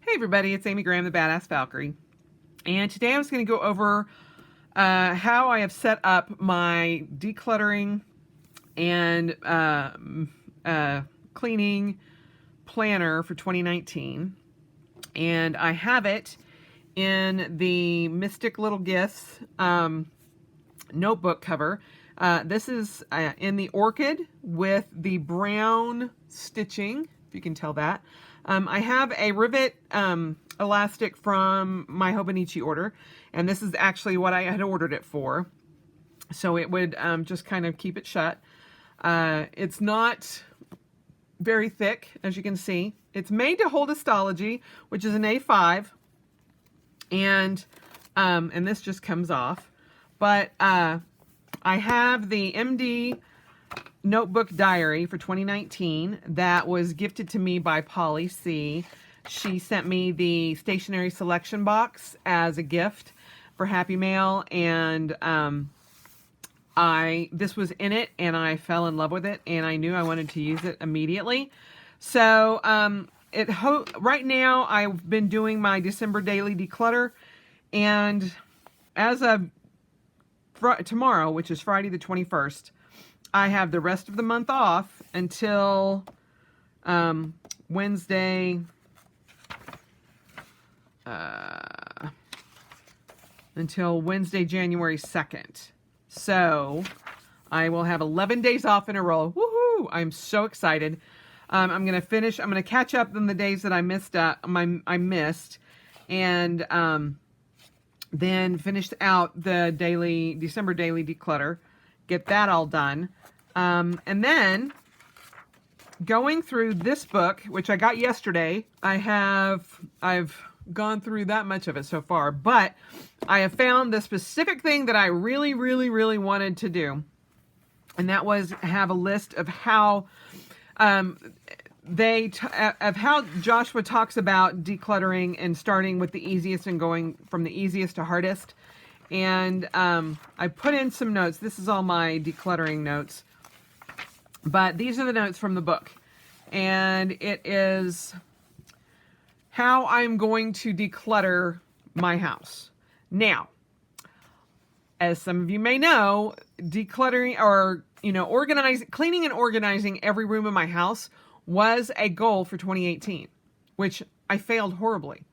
Hey everybody, it's Amy Graham, the Badass Valkyrie. And today I was going to go over how I have set up my decluttering and cleaning planner for 2019. And I have it in the Mystic Little Gifts notebook cover. This is in the orchid with the brown stitching, if you can tell that. I have a rivet elastic from my Hobonichi order, and this is actually what I had ordered it for. So it would just kind of keep it shut. It's not very thick, as you can see. It's made to hold histology, which is an A5, and this just comes off. But I have the MD Notebook Diary for 2019 that was gifted to me by Polly C. She sent me the stationery selection box as a gift for Happy Mail, and this was in it, and I fell in love with it, and I knew I wanted to use it immediately. So right now I've been doing my December daily declutter, and as of tomorrow, which is Friday the 21st, I have the rest of the month off until Wednesday, January 2nd. So I will have 11 days off in a row. Woohoo! I'm so excited. I'm going to catch up on the days that I missed, and then finish out the December daily declutter, get that all done. And then going through this book, which I got yesterday, I've gone through that much of it so far, but I have found the specific thing that I really, really, really wanted to do. And that was have a list of how, how Joshua talks about decluttering and starting with the easiest and going from the easiest to hardest. And I put in some notes. This is all my decluttering notes, but these are the notes from the book. And it is how I'm going to declutter my house. Now, as some of you may know, decluttering or, cleaning and organizing every room in my house was a goal for 2018, which I failed horribly.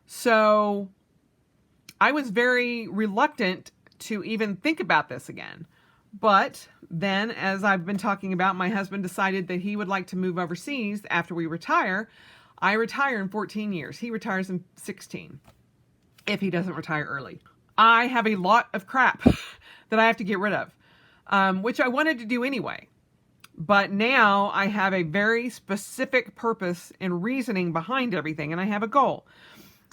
So I was very reluctant to even think about this again. But then, as I've been talking about, my husband decided that he would like to move overseas after we retire. I retire in 14 years. He retires in 16, if he doesn't retire early. I have a lot of crap that I have to get rid of, which I wanted to do anyway. But now I have a very specific purpose and reasoning behind everything, and I have a goal.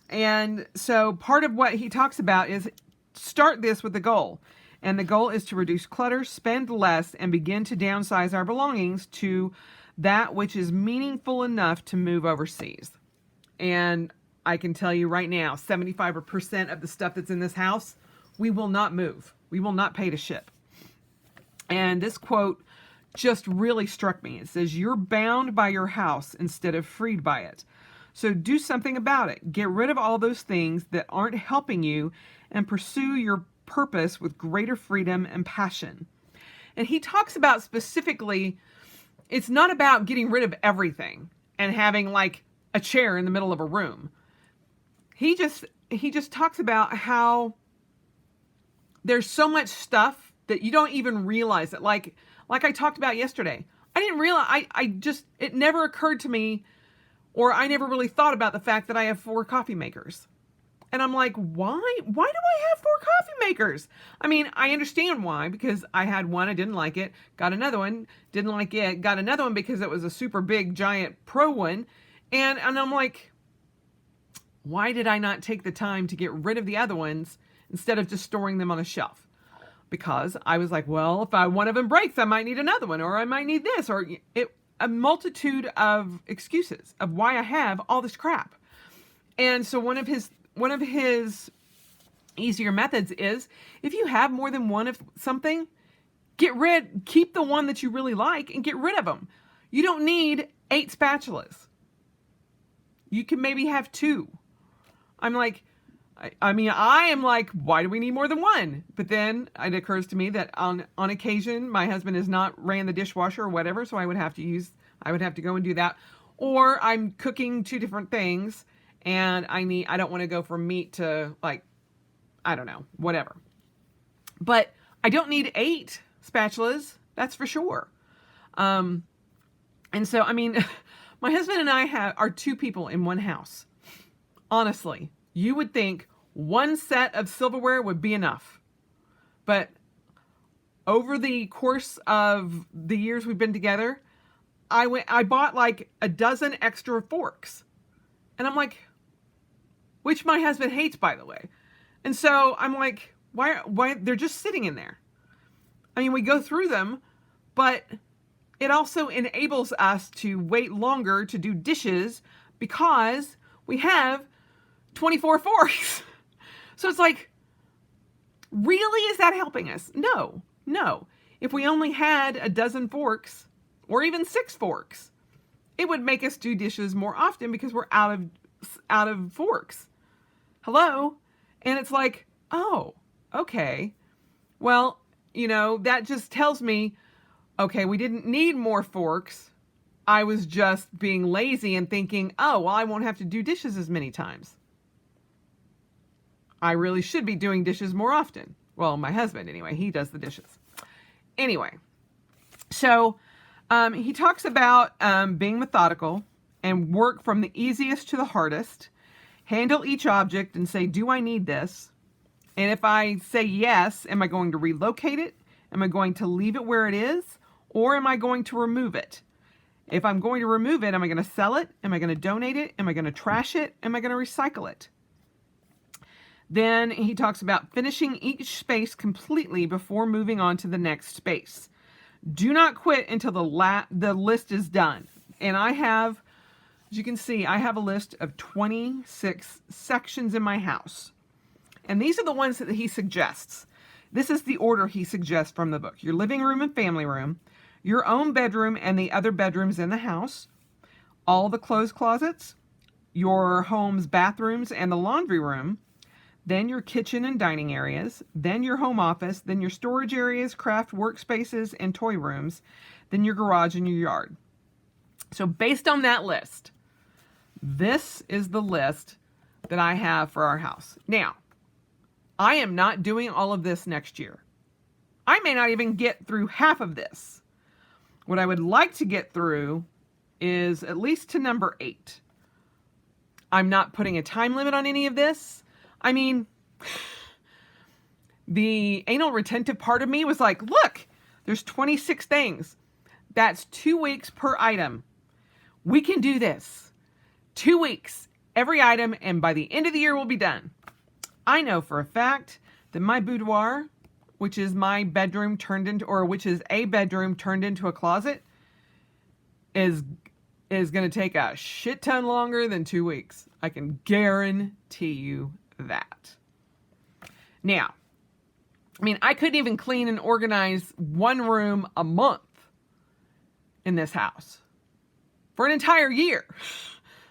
And so part of what he talks about is start this with the goal. And the goal is to reduce clutter, spend less, and begin to downsize our belongings to that which is meaningful enough to move overseas. And I can tell you right now, 75% of the stuff that's in this house, we will not move. We will not pay to ship. And this quote just really struck me. It says, "You're bound by your house instead of freed by it. So do something about it. Get rid of all those things that aren't helping you and pursue your purpose with greater freedom and passion." And he talks about specifically, it's not about getting rid of everything and having like a chair in the middle of a room. He just talks about how there's so much stuff that you don't even realize it. Like I talked about yesterday, I didn't realize, it never occurred to me, or I never really thought about the fact that I have 4 coffee makers. And I'm like, why do I have 4 coffee makers? I mean, I understand why, because I had one, I didn't like it, got another one, didn't like it, got another one because it was a super big, giant pro one. And I'm like, why did I not take the time to get rid of the other ones instead of just storing them on a shelf? Because I was like, well, if one of them breaks, I might need another one, or I might need this, or a multitude of excuses of why I have all this crap. And so one of his easier methods is, if you have more than one of something, keep the one that you really like and get rid of them. You don't need 8 spatulas. You can maybe have 2. I'm like, I mean, I am like, why do we need more than 1? But then it occurs to me that on occasion, my husband has not ran the dishwasher or whatever, so I would have to go and do that. Or I'm cooking 2 different things and I don't want to go from meat to, like, I don't know, whatever. But I don't need 8 spatulas, that's for sure. And so, I mean, my husband and I are 2 people in one house. Honestly, you would think 1 set of silverware would be enough. But over the course of the years we've been together, I bought like a dozen extra forks. And I'm like, which my husband hates, by the way. And so I'm like, why they're just sitting in there. I mean, we go through them, but it also enables us to wait longer to do dishes because we have 24 forks. So it's like, really, is that helping us? No. If we only had a dozen forks or even 6 forks, it would make us do dishes more often because we're out of forks. Hello? And it's like, oh, okay. Well, that just tells me, okay, we didn't need more forks. I was just being lazy and thinking, oh, well, I won't have to do dishes as many times. I really should be doing dishes more often. Well, my husband, anyway, he does the dishes. Anyway, so he talks about being methodical and work from the easiest to the hardest. Handle each object and say, do I need this? And if I say yes, am I going to relocate it? Am I going to leave it where it is? Or am I going to remove it? If I'm going to remove it, am I going to sell it? Am I going to donate it? Am I going to trash it? Am I going to recycle it? Then he talks about finishing each space completely before moving on to the next space. Do not quit until the list is done. And I have, as you can see, I have a list of 26 sections in my house. And these are the ones that he suggests. This is the order he suggests from the book. Your living room and family room, your own bedroom and the other bedrooms in the house, all the clothes closets, your home's bathrooms and the laundry room, then your kitchen and dining areas, then your home office, then your storage areas, craft workspaces, and toy rooms, then your garage and your yard. So based on that list, this is the list that I have for our house. Now, I am not doing all of this next year. I may not even get through half of this. What I would like to get through is at least to number 8. I'm not putting a time limit on any of this. I mean, the anal retentive part of me was like, look, there's 26 things. That's 2 weeks per item. We can do this. 2 weeks, every item, and by the end of the year, we'll be done. I know for a fact that my boudoir, which is my bedroom which is a bedroom turned into a closet, is going to take a shit ton longer than 2 weeks. I can guarantee you that. Now, I mean, I couldn't even clean and organize 1 room a month in this house for an entire year.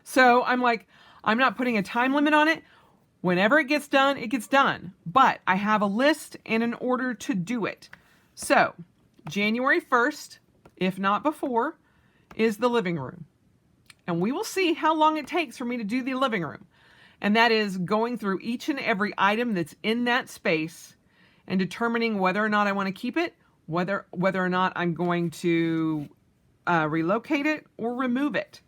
So I'm like, I'm not putting a time limit on it. Whenever it gets done, it gets done. But I have a list and an order to do it. So January 1st, if not before, is the living room. And we will see how long it takes for me to do the living room. And that is going through each and every item that's in that space and determining whether or not I want to keep it, whether or not I'm going to relocate it or remove it.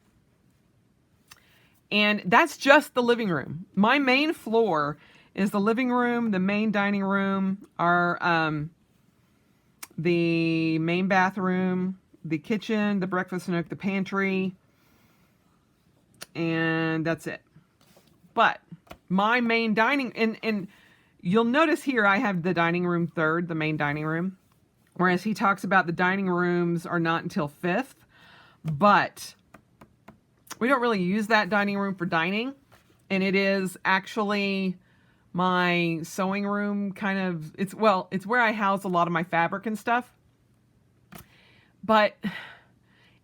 And that's just the living room. My main floor is the living room, the main dining room, the main bathroom, the kitchen, the breakfast nook, the pantry, and that's it. But my main dining, and you'll notice here I have the dining room 3rd, the main dining room, whereas he talks about the dining rooms are not until 5th, but we don't really use that dining room for dining, and it is actually my sewing room kind of, it's where I house a lot of my fabric and stuff, but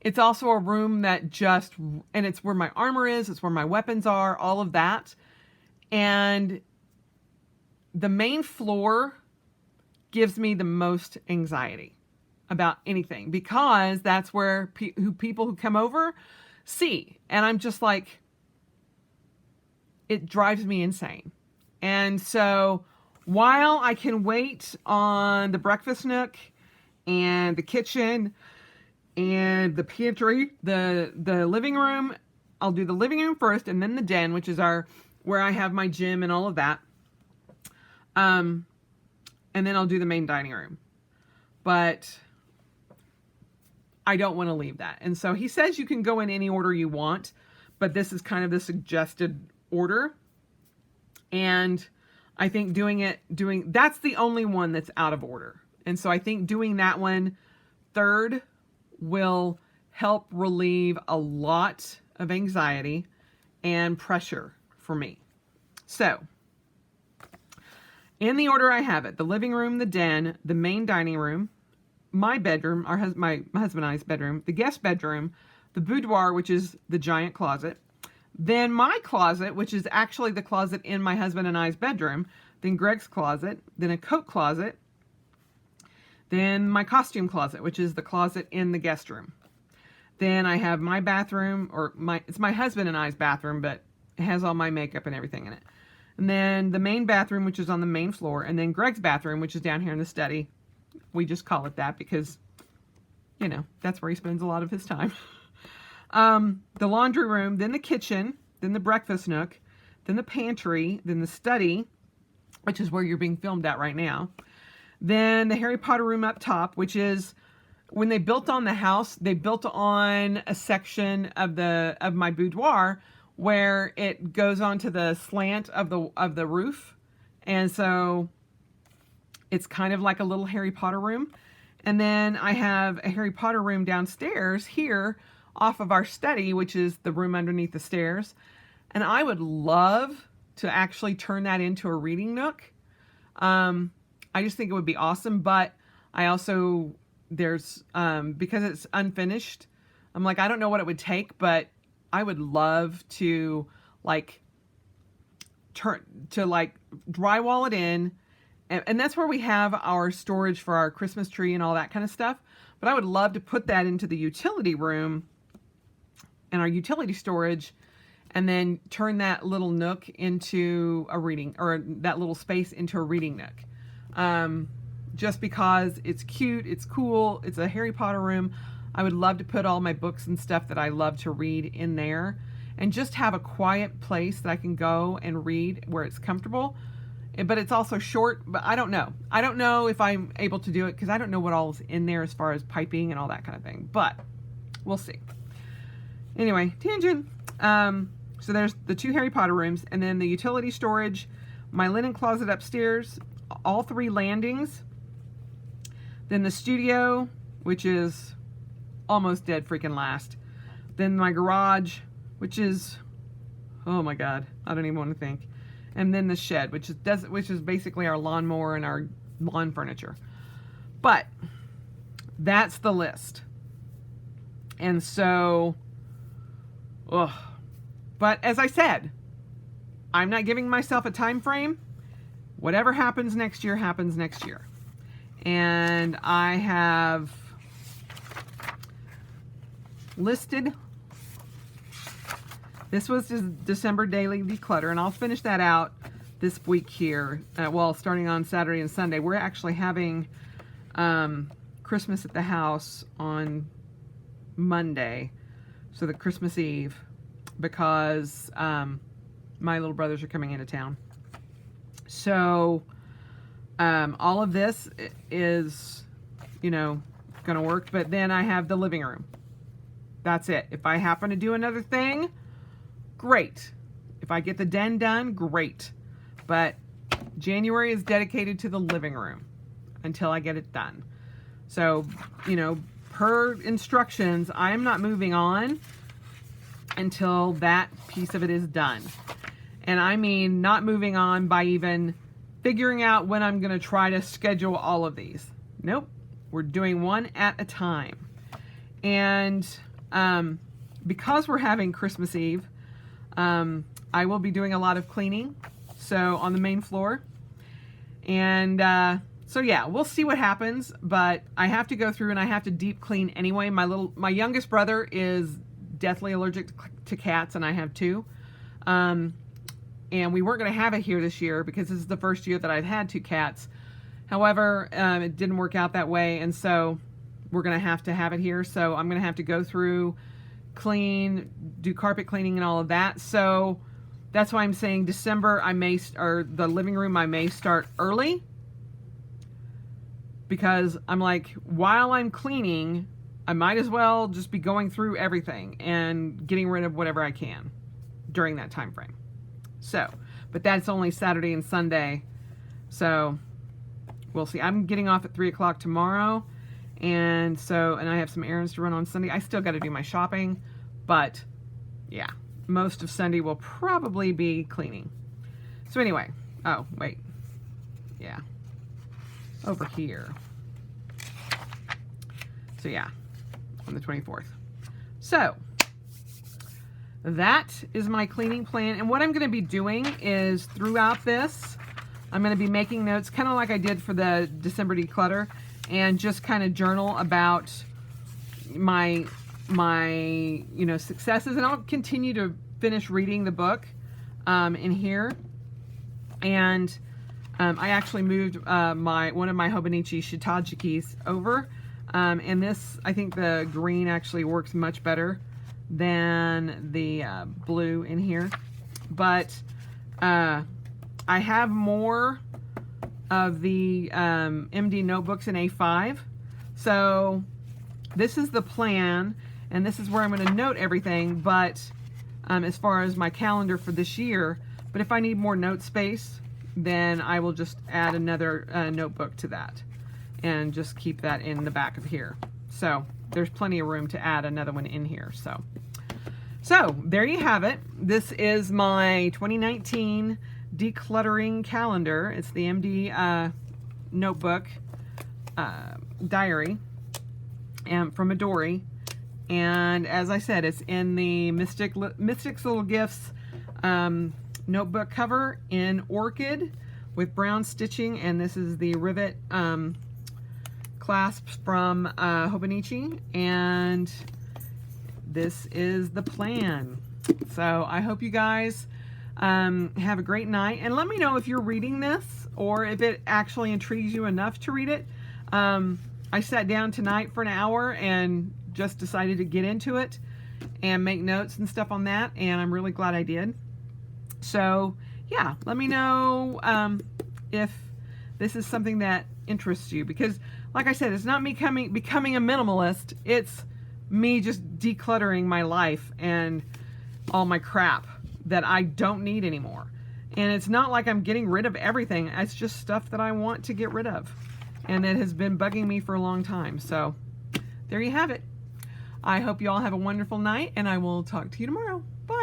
It's also a room that just, and it's where my armor is, it's where my weapons are, all of that. And the main floor gives me the most anxiety about anything, because that's where people who come over see. And I'm just like, it drives me insane. And so while I can wait on the breakfast nook and the kitchen and the pantry, the living room, I'll do the living room first, and then the den, which is where I have my gym and all of that. And then I'll do the main dining room. But I don't want to leave that. And so he says you can go in any order you want, but this is kind of the suggested order. And I think that's the only one that's out of order. And so I think doing that one third will help relieve a lot of anxiety and pressure for me. So, in the order I have it: the living room, the den, the main dining room, my bedroom, my husband and I's bedroom, the guest bedroom, the boudoir, which is the giant closet, then my closet, which is actually the closet in my husband and I's bedroom, then Greg's closet, then a coat closet, then my costume closet, which is the closet in the guest room. Then I have my bathroom, it's my husband and I's bathroom, but it has all my makeup and everything in it. And then the main bathroom, which is on the main floor, and then Greg's bathroom, which is down here in the study. We just call it that because, that's where he spends a lot of his time. The laundry room, then the kitchen, then the breakfast nook, then the pantry, then the study, which is where you're being filmed at right now. Then the Harry Potter room up top, which is, when they built on the house, they built on a section of my boudoir where it goes onto the slant of the roof. And so it's kind of like a little Harry Potter room. And then I have a Harry Potter room downstairs here off of our study, which is the room underneath the stairs. And I would love to actually turn that into a reading nook. I just think it would be awesome, but I also, because it's unfinished, I'm like, I don't know what it would take, but I would love to drywall it in. And that's where we have our storage for our Christmas tree and all that kind of stuff. But I would love to put that into the utility room and our utility storage, and then turn that little nook into a reading, or that little space into a reading nook. Just because it's cute, it's cool, it's a Harry Potter room. I would love to put all my books and stuff that I love to read in there, and just have a quiet place that I can go and read where it's comfortable. But it's also short, but I don't know. I don't know if I'm able to do it because I don't know what all is in there as far as piping and all that kind of thing, but we'll see. Anyway, tangent. So there's the 2 Harry Potter rooms, and then the utility storage, my linen closet upstairs, all 3 landings, then the studio, which is almost dead freaking last, then my garage, which is, oh my God, I don't even want to think, and then the shed, which is basically our lawnmower and our lawn furniture. But that's the list. And so, but as I said, I'm not giving myself a time frame. Whatever happens next year happens next year. And I have listed, this was just December daily declutter, and I'll finish that out this week here. Starting on Saturday and Sunday. We're actually having Christmas at the house on Monday, so the Christmas Eve, because my little brothers are coming into town. So all of this is, gonna work. But then I have the living room. That's it. If I happen to do another thing, great. If I get the den done, great. But January is dedicated to the living room until I get it done. So, per instructions, I am not moving on until that piece of it is done. And I mean not moving on by even figuring out when I'm going to try to schedule all of these. Nope. We're doing one at a time. And because we're having Christmas Eve, I will be doing a lot of cleaning, so on the main floor. And so yeah, we'll see what happens, but I have to go through and I have to deep clean anyway. My youngest brother is deathly allergic to cats, and I have two. And we weren't going to have it here this year because this is the first year that I've had two cats. However, it didn't work out that way, and so we're going to have it here. So I'm going to have to go through, clean, do carpet cleaning and all of that. So that's why I'm saying December, the living room, I may start early, because I'm like, while I'm cleaning, I might as well just be going through everything and getting rid of whatever I can during that time frame. So, but that's only Saturday and Sunday, so we'll see. I'm getting off at 3 o'clock tomorrow, and I have some errands to run on Sunday. I still got to do my shopping, but yeah, most of Sunday will probably be cleaning. So anyway, oh wait, yeah, over here. So yeah, on the 24th. So that is my cleaning plan, and what I'm going to be doing is throughout this, I'm going to be making notes, kind of like I did for the December declutter, and just kind of journal about my successes, and I'll continue to finish reading the book in here. And I actually moved one of my Hobonichi Shitajikis over, and this, I think the green actually works much better than the blue in here. But I have more of the MD notebooks in A5, so this is the plan, and this is where I'm going to note everything, but as far as my calendar for this year. But if I need more note space, then I will just add another notebook to that and just keep that in the back of here. So there's plenty of room to add another one in here. So there you have it. This is my 2019 decluttering calendar. It's the MD notebook diary, and from Midori. And as I said, it's in the Mystics Little Gifts notebook cover in orchid with brown stitching, and this is the rivet clasps from Hobonichi, and this is the plan. So I hope you guys have a great night, and let me know if you're reading this or if it actually intrigues you enough to read it. I sat down tonight for an hour and just decided to get into it and make notes and stuff on that, and I'm really glad I did. So yeah, let me know if this is something that interests you, because like I said, it's not me becoming a minimalist, it's me just decluttering my life and all my crap that I don't need anymore. And it's not like I'm getting rid of everything, it's just stuff that I want to get rid of and that has been bugging me for a long time. So there you have it. I hope you all have a wonderful night, and I will talk to you tomorrow. Bye.